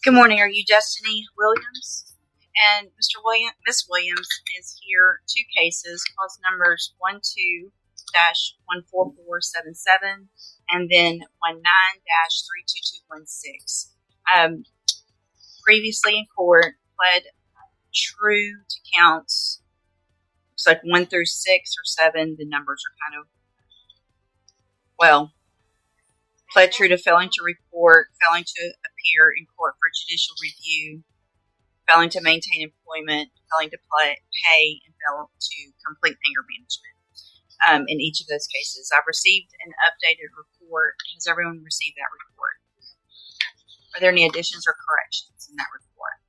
Good morning. Are you Destiny Williams? And Miss Williams is here. Two cases, cause numbers 12-14477 and then 19-32216. Previously in court, pled true to counts. Looks like 1 through 6 or 7. The numbers are kind of pled true to failing to report, failing to appear in court for judicial review, failing to maintain employment, failing to pay, and fail to complete anger management. In each of those cases, I've received an updated report. Has everyone received that report? Are there any additions or corrections in that report?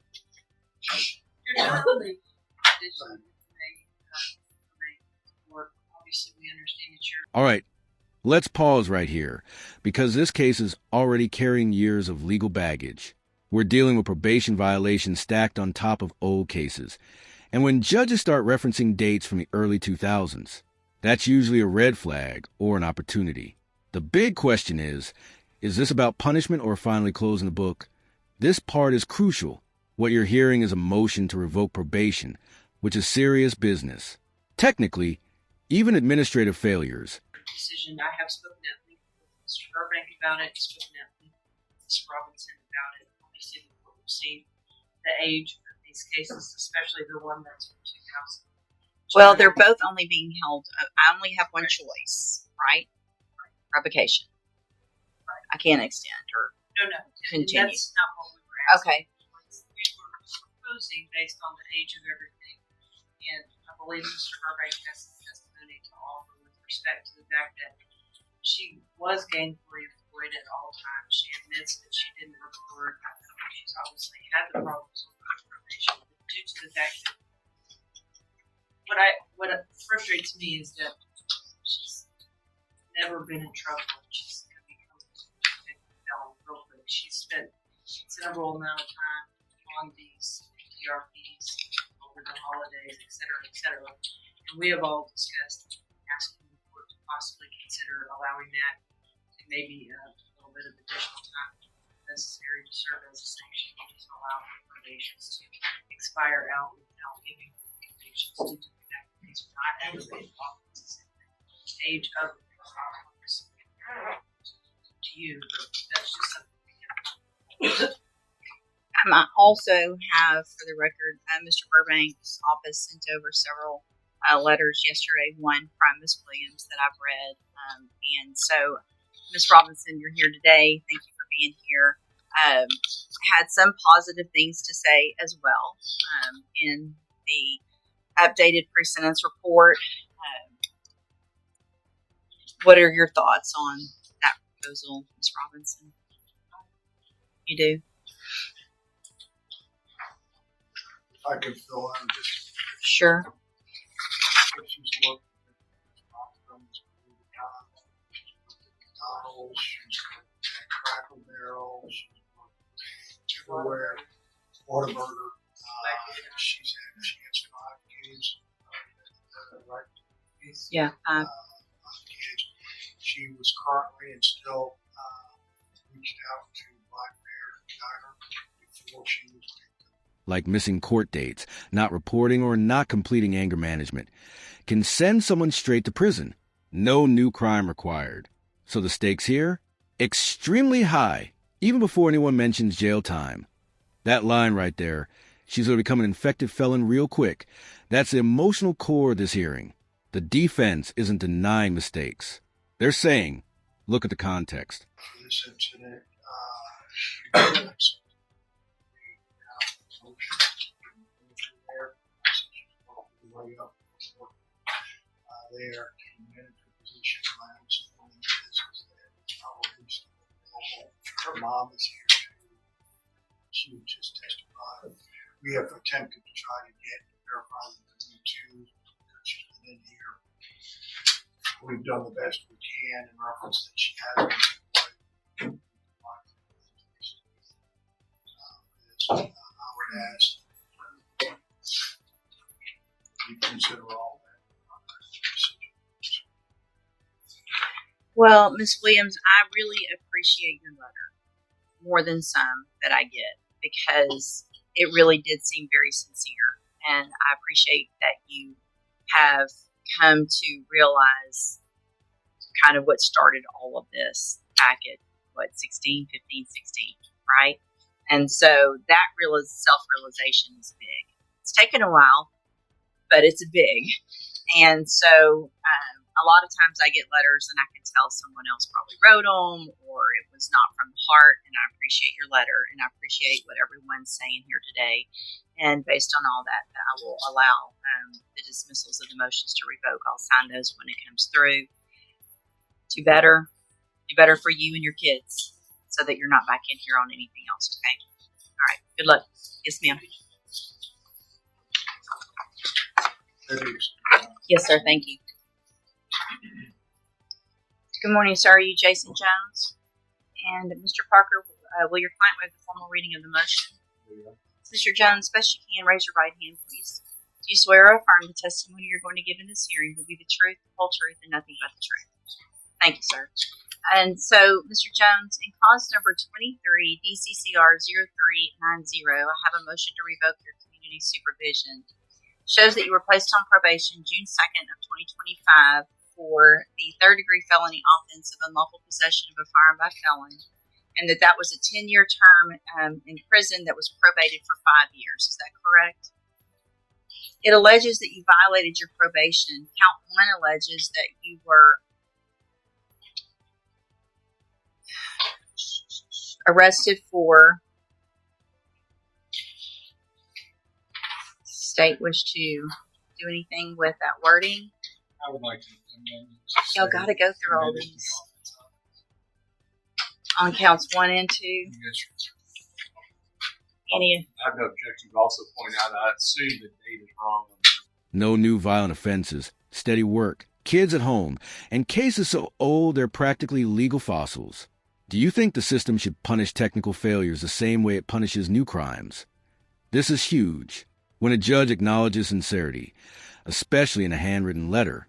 Obviously, we understand that you're... All right. Let's pause right here, because this case is already carrying years of legal baggage. We're dealing with probation violations stacked on top of old cases. And when judges start referencing dates from the early 2000s, that's usually a red flag or an opportunity. The big question is this about punishment or finally closing the book? This part is crucial. What you're hearing is a motion to revoke probation, which is serious business. Technically, even administrative failures. Decision. I have spoken at length with Mr. Burbank about it, spoken at length with Ms. Robinson about it. Obviously, we'll see the age of these cases, especially the one that's from 2000. Well, they're both only being held. I only have one choice, right? Revocation. Right. I can't extend or continue. That's not what we were asking. Okay. We were proposing based on the age of everything, and I believe Mr. Burbank has testimony to offer with respect to the fact that she was gainfully employed at all times. She admits that she didn't report. I think she's obviously had the problems with probation, but due to the fact that what frustrates me is that she's never been in trouble. She's going to become a felon real quick. She's spent a considerable amount of time on these TRPs over the holidays, et cetera, and we have all discussed asking the court to possibly consider allowing that and maybe a little bit of additional time necessary to serve as a sanction, just allow probations to expire out without giving convictions due to the fact that these are not aggravated offenses in the age of the offense. To you, but that's just something we have. I also have, for the record, Mr. Burbank's office sent over several letters yesterday, one from Ms. Williams that I've read. And so, Ms. Robinson, you're here today. Thank you for being here. Had some positive things to say as well in the updated pre-sentence report. What are your thoughts on that proposal, Ms. Robinson? You do? I could fill in just Sure. she's worked at McDonald's, she's worked at Crackle Barrel, she's worked everywhere, Whataburger. She has 5 kids, right? Yeah. 5 kids. She was currently and still reached out to Black Bear Diner before she was like missing court dates, not reporting, or not completing anger management, can send someone straight to prison. No new crime required. So the stakes here? Extremely high, even before anyone mentions jail time. That line right there, she's going to become an infected felon real quick. That's the emotional core of this hearing. The defense isn't denying mistakes. They're saying, look at the context. for this incident. She way up there in manager position. My understanding is that it's probably still available. Her mom is here too. She would just testify. We have attempted to try to get verify the W-2 because she's been in here. We've done the best we can in reference that she has been employed. I would ask you consider all that. Well, Miss Williams, I really appreciate your letter more than some that I get because it really did seem very sincere. And I appreciate that you have come to realize kind of what started all of this back at, 16, 15, 16, right? And so that self-realization is big. It's taken a while, but it's big. And so a lot of times I get letters and I can tell someone else probably wrote them or it was not from the heart. And I appreciate your letter and I appreciate what everyone's saying here today. And based on all that, I will allow the dismissals of the motions to revoke. I'll sign those when it comes through. Do better for you and your kids so that you're not back in here on anything else, okay? All right. Good luck. Yes, ma'am. Yes, sir. Thank you. Good morning, sir. Are you Jason Jones? And Mr. Parker, will your client waive the formal reading of the motion? Yeah. Mr. Jones, best you can, raise your right hand, please. Do you swear or affirm the testimony you're going to give in this hearing will be the truth, the whole truth, and nothing but the truth? Thank you, sir. And so, Mr. Jones, in clause number 23, DCCR 0390, I have a motion to revoke your community supervision. Shows that you were placed on probation June 2nd of 2025 for the third-degree felony offense of unlawful possession of a firearm by felon, and that was a 10-year term in prison that was probated for 5 years. Is that correct? It alleges that you violated your probation. Count 1 alleges that you were arrested for state wish to do anything with that wording. I would like to amend it. Y'all got to go through all these on counts 1 and 2. Yes, sir. Any? I have no objection to also point out I assume the date is wrong. No new violent offenses, steady work, kids at home, and cases so old they're practically legal fossils. Do you think the system should punish technical failures the same way it punishes new crimes? This is huge. When a judge acknowledges sincerity, especially in a handwritten letter,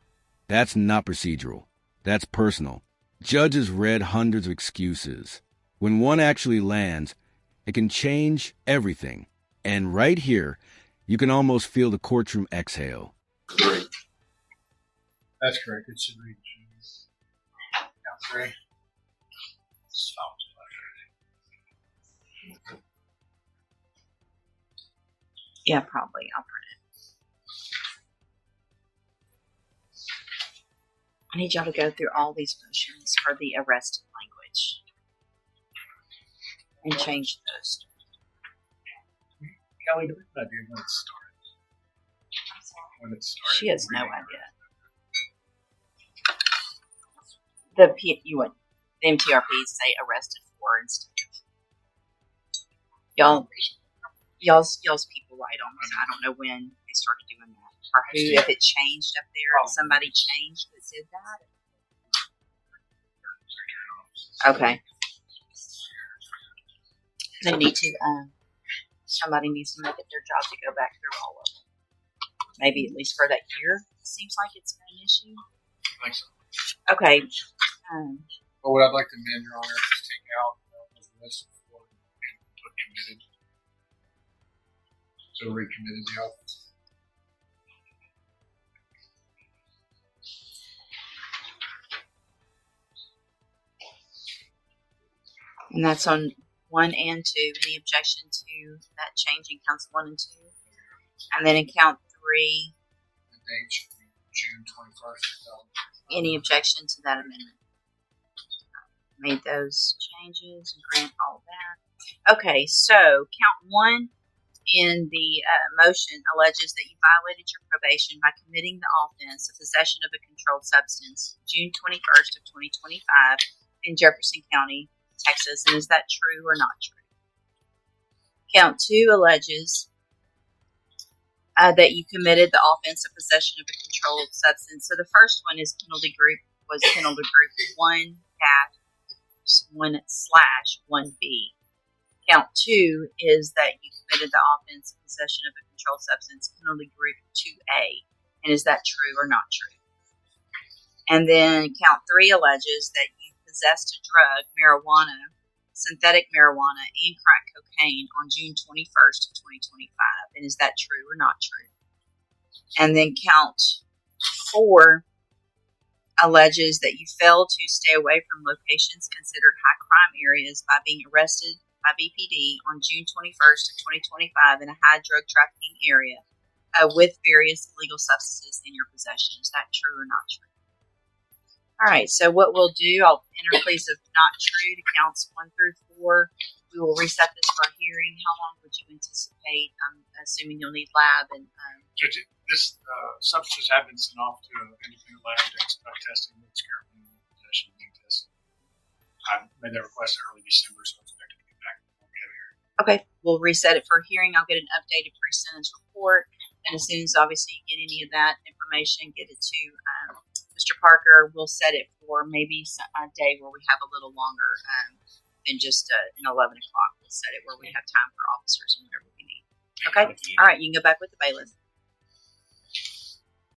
that's not procedural. That's personal. Judges read hundreds of excuses. When one actually lands, it can change everything. And right here, you can almost feel the courtroom exhale. Great. That's correct. It should read Count 3. Stop. Yeah, probably. I'll print it. I need y'all to go through all these motions for the arrested language and change those. Kelly, do we have an idea when it started? When it started? She has no idea. The MTRPs say arrested for instead of y'all's people write on this. I don't know when they started doing that or who, if it changed up there, if somebody changed that did that. Okay. They need to, somebody needs to make it their job to go back through all of them. Maybe at least for that year. It seems like it's been an issue. I think so. Okay. But what I'd like to amend, Your Honor, is take out was arrested for and put committed. So recommitted the offense. And that's on 1 and 2. Any objection to that change in counts 1 and 2? And then in count 3. The date should be June 21st. Any objection to that amendment? Made those changes and grant all that. Okay, so count 1 in the motion alleges that you violated your probation by committing the offense of possession of a controlled substance June 21st of 2025 in Jefferson County, Texas. And is that true or not true? Count 2 alleges that you committed the offense of possession of a controlled substance. So the first one is penalty group 1/1/1B. Count 2 is that you committed the offense of possession of a controlled substance, penalty group 2A. And is that true or not true? And then count 3 alleges that you possessed a drug, marijuana, synthetic marijuana, and crack cocaine on June 21st of 2025. And is that true or not true? And then count 4 alleges that you failed to stay away from locations considered high crime areas by being arrested by BPD on June 21st of 2025 in a high drug trafficking area with various illegal substances in your possession. Is that true or not true? All right, so what we'll do, I'll enter pleas of not true to counts 1 through 4. We will reset this for a hearing. How long would you anticipate? I'm assuming you'll need lab and. Judge, this substances have been sent off to an independent lab to expect testing. It's currently in possession being tested. I made that request early December, so I'm expecting to get back before we have a hearing. Okay, we'll reset it for a hearing. I'll get an updated pre-sentence report, and as soon as obviously you get any of that information, get it to Mr. Parker. We'll set it for maybe a day where we have a little longer than just an 11 o'clock. We'll set it where we have time for officers and whatever we need. Okay? All right, you can go back with the bailiff.